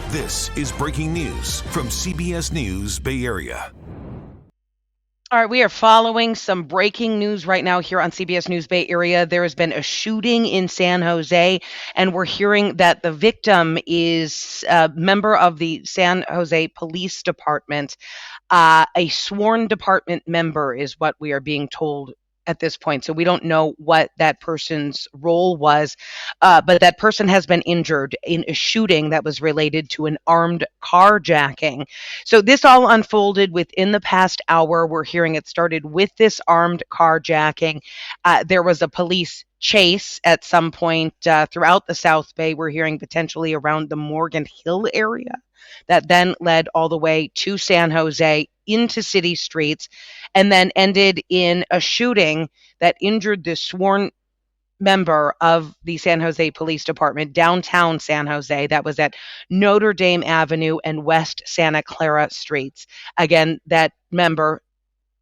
This is breaking news from CBS News Bay Area. All right, we are following some breaking news right now here on CBS News Bay Area. There has been a shooting in San Jose, and we're hearing that the victim is a member of the San Jose Police Department. A sworn department member is what we are being told at this point. So we don't know what that person's role was, but that person has been injured in a shooting that was related to an armed carjacking. So this all unfolded within the past hour. We're hearing it started with this armed carjacking. There was a police chase at some point throughout the South Bay. We're hearing potentially around the Morgan Hill area that then led all the way to San Jose into city streets and then ended in a shooting that injured this sworn member of the San Jose Police Department, downtown San Jose, that was at Notre Dame Avenue and West Santa Clara Streets. Again, that member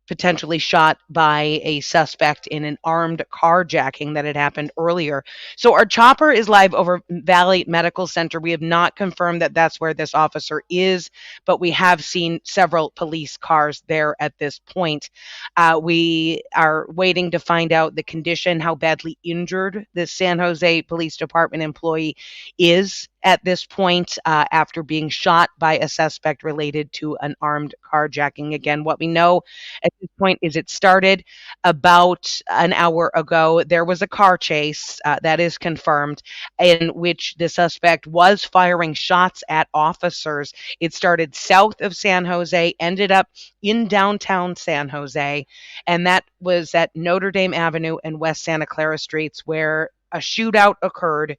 potentially shot by a suspect in an armed carjacking that had happened earlier. So our chopper is live over Valley Medical Center. We have not confirmed that that's where this officer is, but we have seen several police cars there at this point. We are waiting to find out the condition, how badly injured this San Jose Police Department employee is at this point after being shot by a suspect related to an armed carjacking. Again, what we know at this point is it started about an hour ago. There was a car chase that is confirmed in which the suspect was firing shots at officers. It started south of San Jose, ended up in downtown San Jose, and that was at Notre Dame Avenue and West Santa Clara Streets where a shootout occurred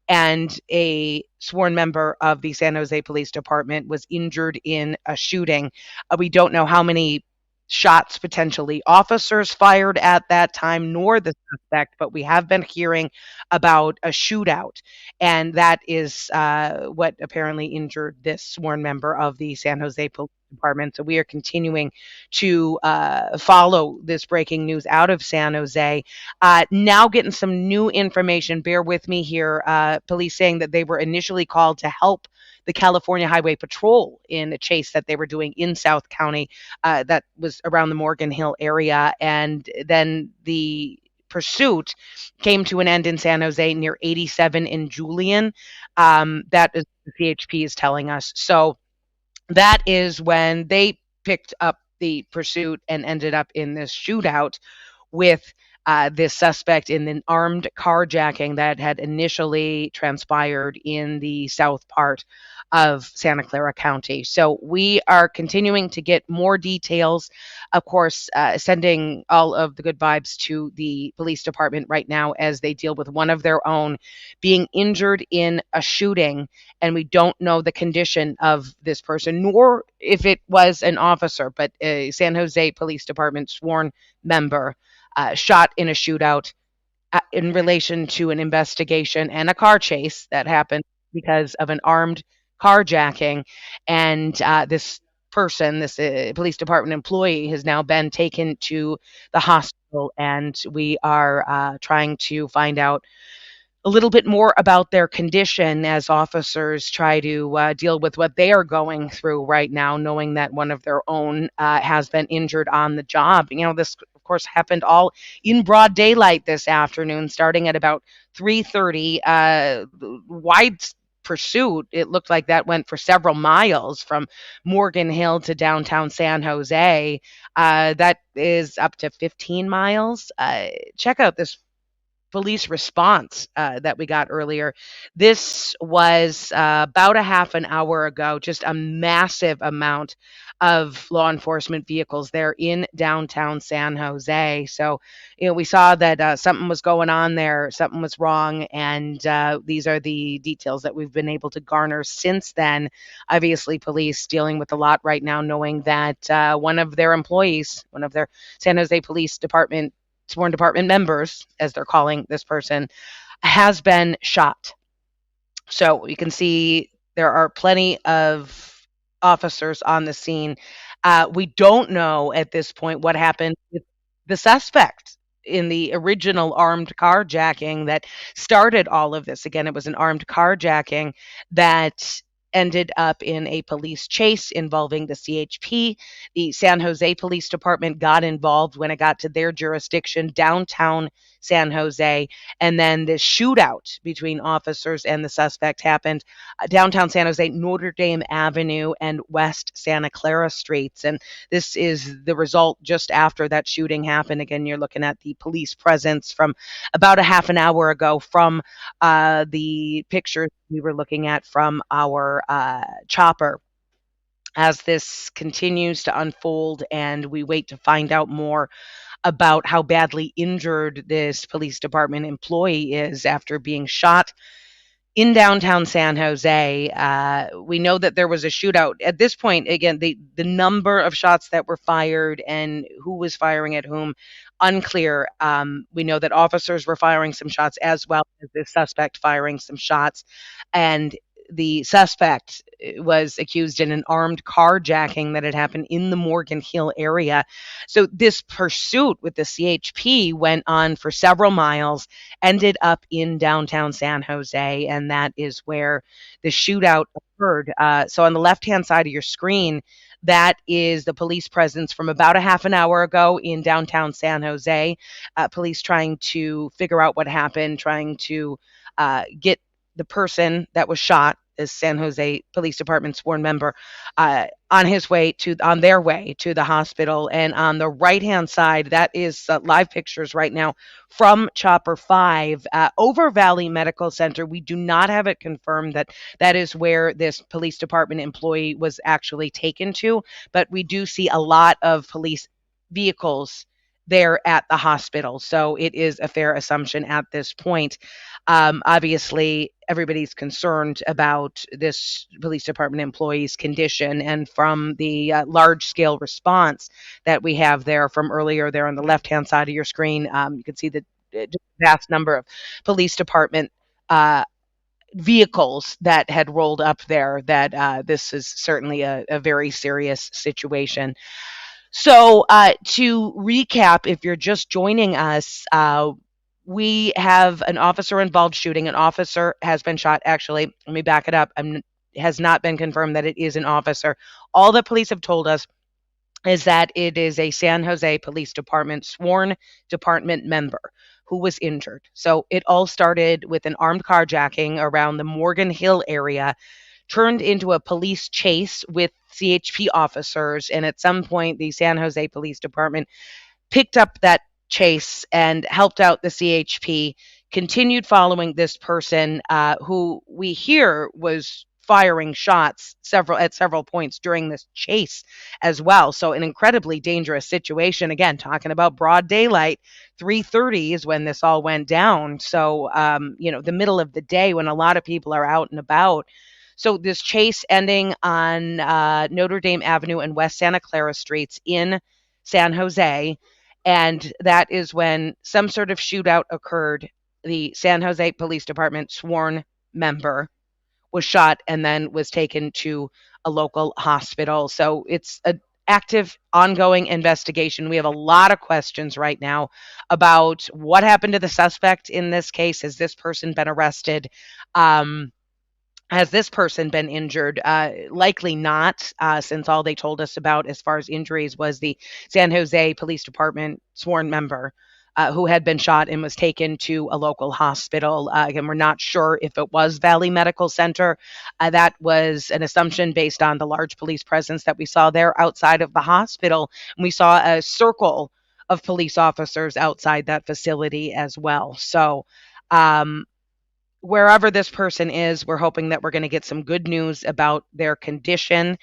and a sworn member of the San Jose Police Department was injured in a shooting. We don't know how many shots potentially officers fired at that time, nor the suspect, but we have been hearing about a shootout. And that is what apparently injured this sworn member of the San Jose Police Department. So we are continuing to follow this breaking news out of San Jose. Now getting some new information. Bear with me here. Police saying that they were initially called to help the California Highway Patrol in a chase that they were doing in South County that was around the Morgan Hill area. And then the pursuit came to an end in San Jose near 87 in Julian. That is the CHP is telling us. So that is when they picked up the pursuit and ended up in this shootout with this suspect in an armed carjacking that had initially transpired in the south part of Santa Clara County. So we are continuing to get more details. Of course, sending all of the good vibes to the police department right now as they deal with one of their own being injured in a shooting. And we don't know the condition of this person, nor if it was an officer, but a San Jose Police Department sworn member shot in a shootout in relation to an investigation and a car chase that happened because of an armed carjacking. And this person, this police department employee, has now been taken to the hospital, and we are trying to find out a little bit more about their condition as officers try to deal with what they are going through right now, knowing that one of their own has been injured on the job. You know, this, of course, happened all in broad daylight this afternoon, starting at about 3:30. Wide pursuit. It looked like that went for several miles from Morgan Hill to downtown San Jose. That is up to 15 miles. Check out this police response that we got earlier. This was about a half an hour ago, just a massive amount of law enforcement vehicles there in downtown San Jose. So, you know, we saw that something was going on there, something was wrong, and these are the details that we've been able to garner since then. Obviously, police dealing with a lot right now, knowing that one of their employees, one of their San Jose Police Department sworn department members, as they're calling this person, has been shot. So you can see there are plenty of officers on the scene. We don't know at this point what happened with the suspect in the original armed carjacking that started all of this. Again, it was an armed carjacking that ended up in a police chase involving the CHP. The San Jose Police Department got involved when it got to their jurisdiction, downtown San Jose. And then this shootout between officers and the suspect happened downtown San Jose, Notre Dame Avenue, and West Santa Clara Streets. And this is the result just after that shooting happened. Again, you're looking at the police presence from about a half an hour ago from the pictures we were looking at from our chopper. As this continues to unfold and we wait to find out more about how badly injured this police department employee is after being shot in downtown San Jose. We know that there was a shootout. At this point, again, the number of shots that were fired and who was firing at whom, unclear. We know that officers were firing some shots as well as the suspect firing some shots. And the suspect was accused in an armed carjacking that had happened in the Morgan Hill area. So this pursuit with the CHP went on for several miles, ended up in downtown San Jose, and that is where the shootout occurred. So on the left-hand side of your screen, that is the police presence from about a half an hour ago in downtown San Jose. Police trying to figure out what happened, trying to get the person that was shot, as San Jose Police Department sworn member, on their way to the hospital. And on the right hand side, that is live pictures right now from Chopper 5 over Valley Medical Center. We do not have it confirmed that that is where this police department employee was actually taken to, but we do see a lot of police vehicles there at the hospital. So it is a fair assumption at this point. Obviously, everybody's concerned about this police department employee's condition, and from the large scale response that we have there from earlier there on the left hand side of your screen, you can see the vast number of police department vehicles that had rolled up there, that this is certainly a very serious situation. So, to recap, if you're just joining us, we have an officer involved shooting. An officer has been shot. Actually, let me back it up. Has not been confirmed that it is an officer. All the police have told us is that it is a San Jose Police Department sworn department member who was injured. So it all started with an armed carjacking around the Morgan Hill area, turned into a police chase with CHP officers. And at some point, the San Jose Police Department picked up that chase and helped out the CHP, continued following this person who we hear was firing shots at several points during this chase as well. So an incredibly dangerous situation. Again, talking about broad daylight, 3:30 is when this all went down. So the middle of the day when a lot of people are out and about. So this chase ending on Notre Dame Avenue and West Santa Clara Streets in San Jose. And that is when some sort of shootout occurred. The San Jose Police Department sworn member was shot and then was taken to a local hospital. So it's an active, ongoing investigation. We have a lot of questions right now about what happened to the suspect in this case. Has this person been arrested? Has this person been injured? Likely not, since all they told us about as far as injuries was the San Jose Police Department sworn member who had been shot and was taken to a local hospital. Again, we're not sure if it was Valley Medical Center. That was an assumption based on the large police presence that we saw there outside of the hospital. And we saw a circle of police officers outside that facility as well. So, wherever this person is, we're hoping that we're going to get some good news about their condition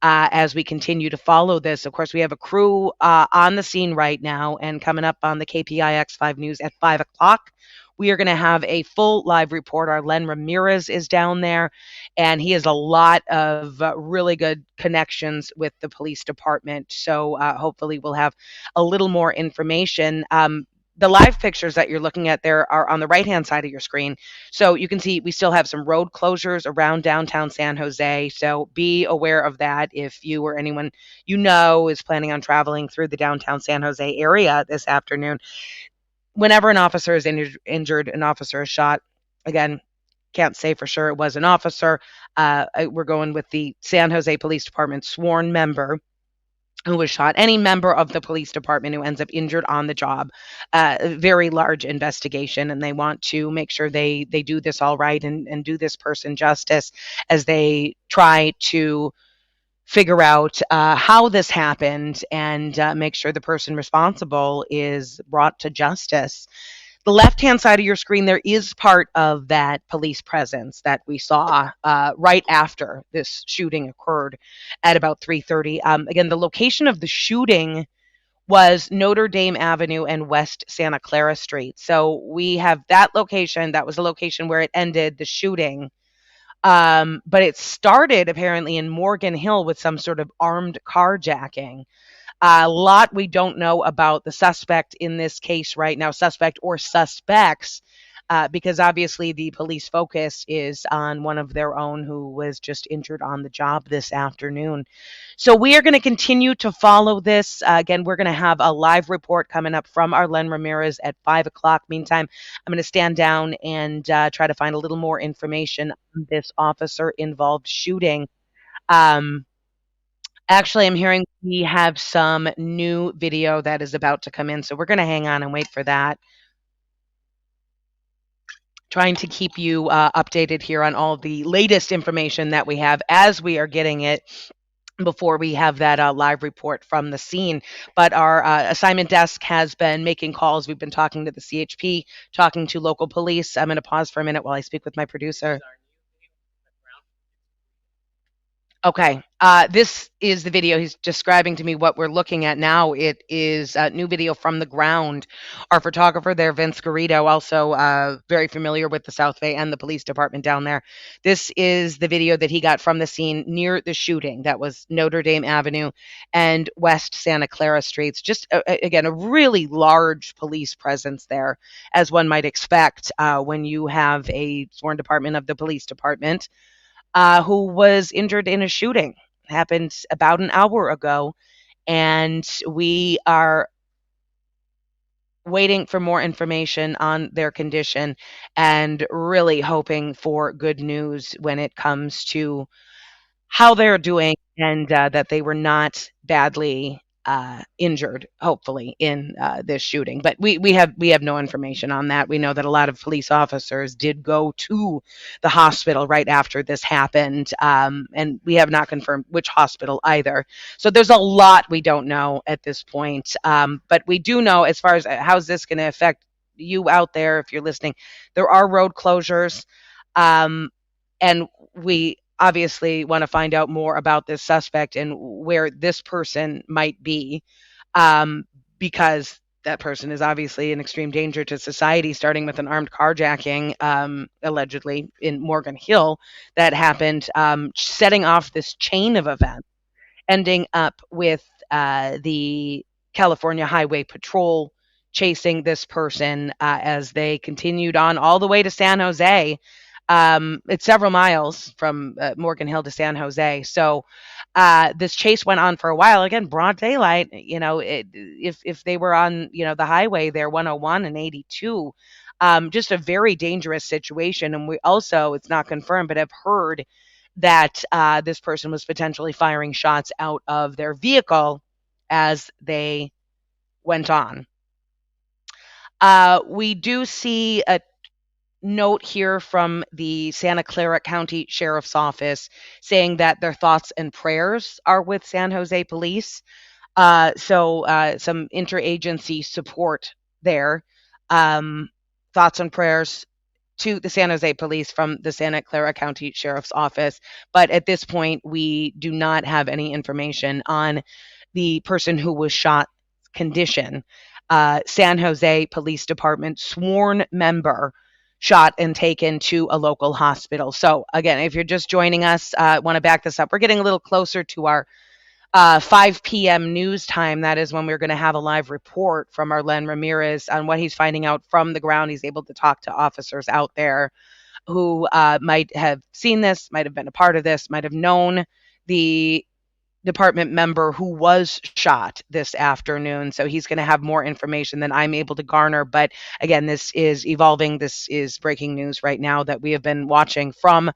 as we continue to follow this. Of course, we have a crew on the scene right now, and coming up on the KPIX 5 News at 5 o'clock, we are going to have a full live report. Our Len Ramirez is down there, and he has a lot of really good connections with the police department. So hopefully we'll have a little more information. The live pictures that you're looking at there are on the right-hand side of your screen. So you can see we still have some road closures around downtown San Jose. So be aware of that if you or anyone you know is planning on traveling through the downtown San Jose area this afternoon. Whenever an officer is injured, an officer is shot, again, can't say for sure it was an officer. We're going with the San Jose Police Department sworn member who was shot. Any member of the police department who ends up injured on the job, a very large investigation, and they want to make sure they do this all right and do this person justice as they try to figure out how this happened and make sure the person responsible is brought to justice. The left hand side of your screen, there is part of that police presence that we saw right after this shooting occurred at about 3:30. Again, the location of the shooting was Notre Dame Avenue and West Santa Clara Street. So we have that location. That was the location where it ended the shooting. But it started apparently in Morgan Hill with some sort of armed carjacking. A lot we don't know about the suspect in this case right now, suspect or suspects, because obviously the police focus is on one of their own who was just injured on the job this afternoon. So we are going to continue to follow this. Again, we're going to have a live report coming up from Arlen Ramirez at 5 o'clock. Meantime, I'm going to stand down and try to find a little more information on this officer involved shooting. Um, Actually, I'm hearing we have some new video that is about to come in, so we're gonna hang on and wait for that. Trying to keep you updated here on all the latest information that we have as we are getting it before we have that live report from the scene. But our assignment desk has been making calls. We've been talking to the CHP, talking to local police. I'm going to pause for a minute while I speak with my producer. Okay. This is the video he's describing to me. What we're looking at now, it is a new video from the ground. Our photographer there, Vince Garrido, also very familiar with the South Bay and the police department down there. This is the video that he got from the scene near the shooting. That was Notre Dame Avenue and West Santa Clara Streets. Just, again, a really large police presence there, as one might expect when you have a sworn department of the police department who was injured in a shooting. Happened about an hour ago, and we are waiting for more information on their condition and really hoping for good news when it comes to how they're doing and that they were not badly injured, hopefully, in this shooting. But we have no information on that. We know that a lot of police officers did go to the hospital right after this happened, and we have not confirmed which hospital either. So there's a lot we don't know at this point. But we do know, as far as how's this going to affect you out there, if you're listening, there are road closures. Um, and we obviously want to find out more about this suspect and where this person might be, um, because that person is obviously an extreme danger to society, starting with an armed carjacking, allegedly in Morgan Hill, that happened, setting off this chain of events, ending up with the California Highway Patrol chasing this person as they continued on all the way to San Jose. It's several miles from Morgan Hill to San Jose. So this chase went on for a while. Again, broad daylight. If they were on the highway there, 101 and 82. Just a very dangerous situation. And we also, it's not confirmed, but have heard that this person was potentially firing shots out of their vehicle as they went on. We do see a note here from the Santa Clara County Sheriff's Office saying that their thoughts and prayers are with San Jose Police. So some interagency support there. Thoughts and prayers to the San Jose Police from the Santa Clara County Sheriff's Office. But at this point, we do not have any information on the person who was shot condition. San Jose Police Department sworn member shot and taken to a local hospital. So again, if you're just joining us, want to back this up. We're getting a little closer to our 5 p.m. news time. That is when we're going to have a live report from Arlen Ramirez on what he's finding out from the ground. He's able to talk to officers out there who might have seen this, might have been a part of this, might have known the department member who was shot this afternoon. So he's going to have more information than I'm able to garner. But again, this is evolving. This is breaking news right now that we have been watching from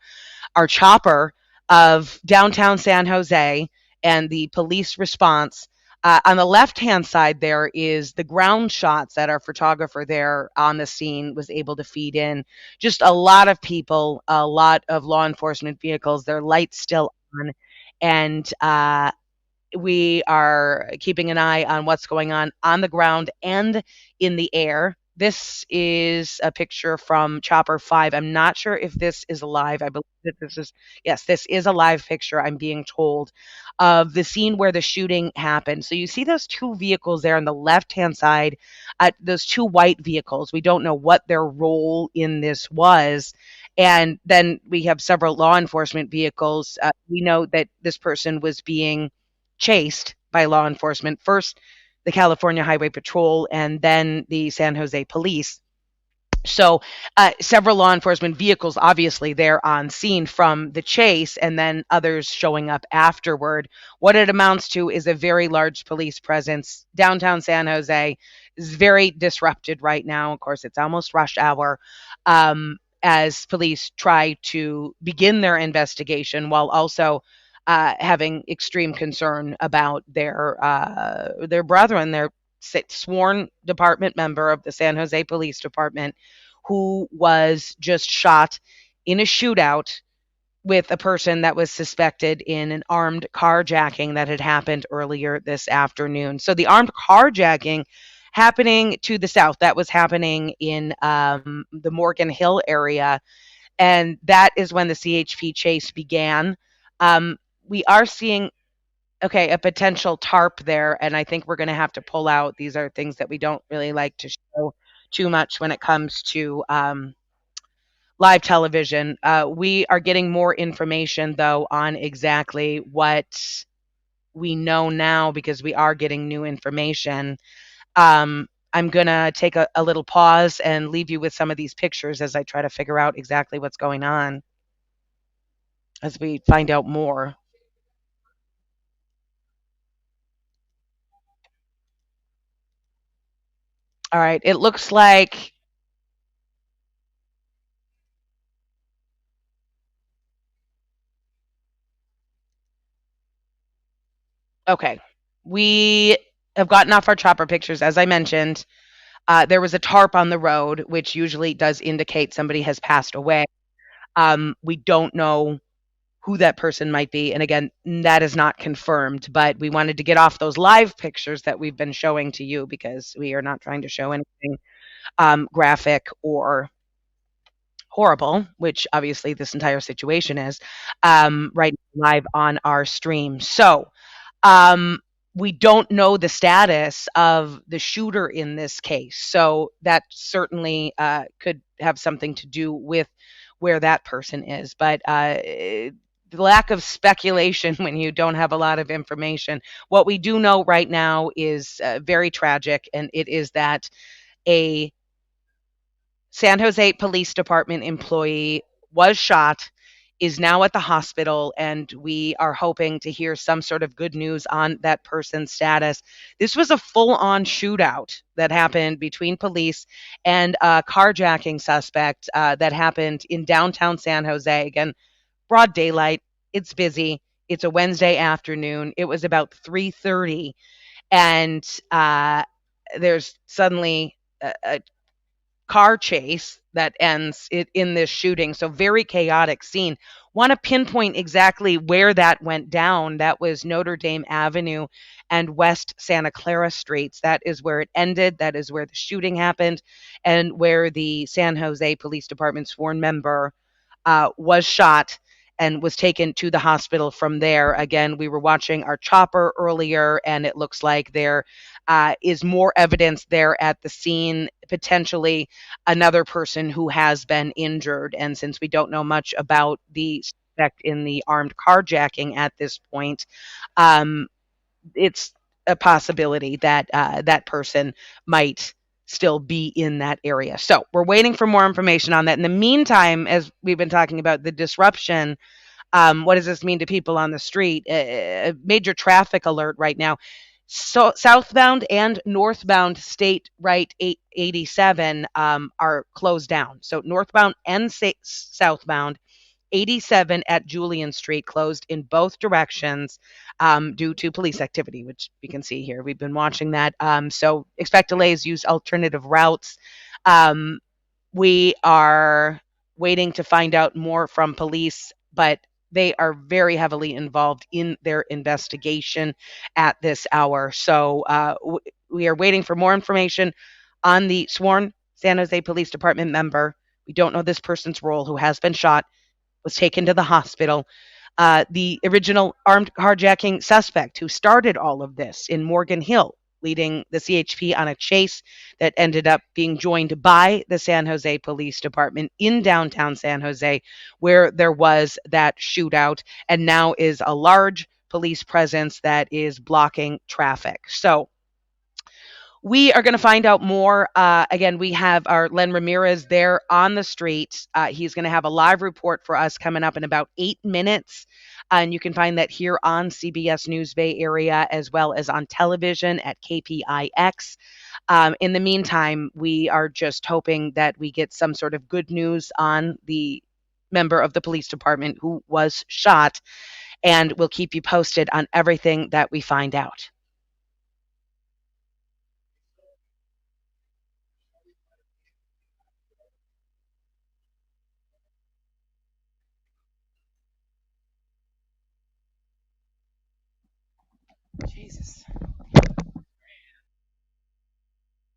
our chopper of downtown San Jose and the police response. On the left hand side, there is the ground shots that our photographer there on the scene was able to feed in. Just a lot of people, a lot of law enforcement vehicles, their lights still on. And we are keeping an eye on what's going on the ground and in the air. This is a picture from Chopper 5. I'm not sure if this is live. I believe that this is, yes, this is a live picture, I'm being told, of the scene where the shooting happened. So you see those two vehicles there on the left hand side, those two white vehicles. We don't know what their role in this was. And then we have several law enforcement vehicles. We know that this person was being chased by law enforcement. First, the California Highway Patrol, and then the San Jose Police. So, several law enforcement vehicles obviously there on scene from the chase, and then others showing up afterward. What it amounts to is a very large police presence. Downtown San Jose is very disrupted right now. Of course, it's almost rush hour. As police try to begin their investigation while also having extreme concern about their brethren, their sworn department member of the San Jose Police Department, who was just shot in a shootout with a person that was suspected in an armed carjacking that had happened earlier this afternoon. So the armed carjacking happening to the south, that was happening in the Morgan Hill area, and that is when the CHP chase began. We are seeing, okay, a potential tarp there, and I think we're going to have to pull out. These are things that we don't really like to show too much when it comes to live television. We are getting more information, though, on exactly what we know now because we are getting new information. I'm going to take a little pause and leave you with some of these pictures as I try to figure out exactly what's going on as we find out more. All right, it looks like, okay, we have gotten off our chopper pictures. As I mentioned, there was a tarp on the road, which usually does indicate somebody has passed away. We don't know who that person might be. And again, that is not confirmed, but we wanted to get off those live pictures that we've been showing to you because we are not trying to show anything graphic or horrible, which obviously this entire situation is, right live on our stream. So, um, we don't know the status of the shooter in this case. So that certainly could have something to do with where that person is. But the lack of speculation when you don't have a lot of information. What we do know right now is very tragic, and it is that a San Jose Police Department employee was shot, is now at the hospital, and we are hoping to hear some sort of good news on that person's status. This was a full on shootout that happened between police and a carjacking suspect that happened in downtown San Jose. Again, broad daylight. It's busy. It's a Wednesday afternoon. It was about 3:30, and there's suddenly a car chase that ends in this shooting. So very chaotic scene. Want to pinpoint exactly where that went down. That was Notre Dame Avenue and West Santa Clara Streets. That is where it ended. That is where the shooting happened and where the San Jose Police Department sworn member was shot and was taken to the hospital from there. Again, we were watching our chopper earlier, and it looks like there is more evidence there at the scene, potentially another person who has been injured. And since we don't know much about the suspect in the armed carjacking at this point, um, it's a possibility that that person might still be in that area. So we're waiting for more information on that. In the meantime, as we've been talking about the disruption, What does this mean to people on the street? A major traffic alert right now. So southbound and northbound State Right 87 are closed down. So northbound and southbound 87 at Julian Street closed in both directions due to police activity, which we can see here. We've been watching that. So expect delays, use alternative routes. Um, we are waiting to find out more from police, but they are very heavily involved in their investigation at this hour. So we are waiting for more information on the sworn San Jose Police Department member. We don't know this person's role who has been shot, was taken to the hospital. The original armed carjacking suspect who started all of this in Morgan Hill, leading the CHP on a chase that ended up being joined by the San Jose Police Department in downtown San Jose, where there was that shootout, and now is a large police presence that is blocking traffic. So we are going to find out more. Again, we have our Len Ramirez there on the street. He's going to have a live report for us coming up in about 8 minutes. And you can find that here on CBS News Bay Area as well as on television at KPIX. In the meantime, we are just hoping that we get some sort of good news on the member of the police department who was shot. And we'll keep you posted on everything that we find out. Jesus.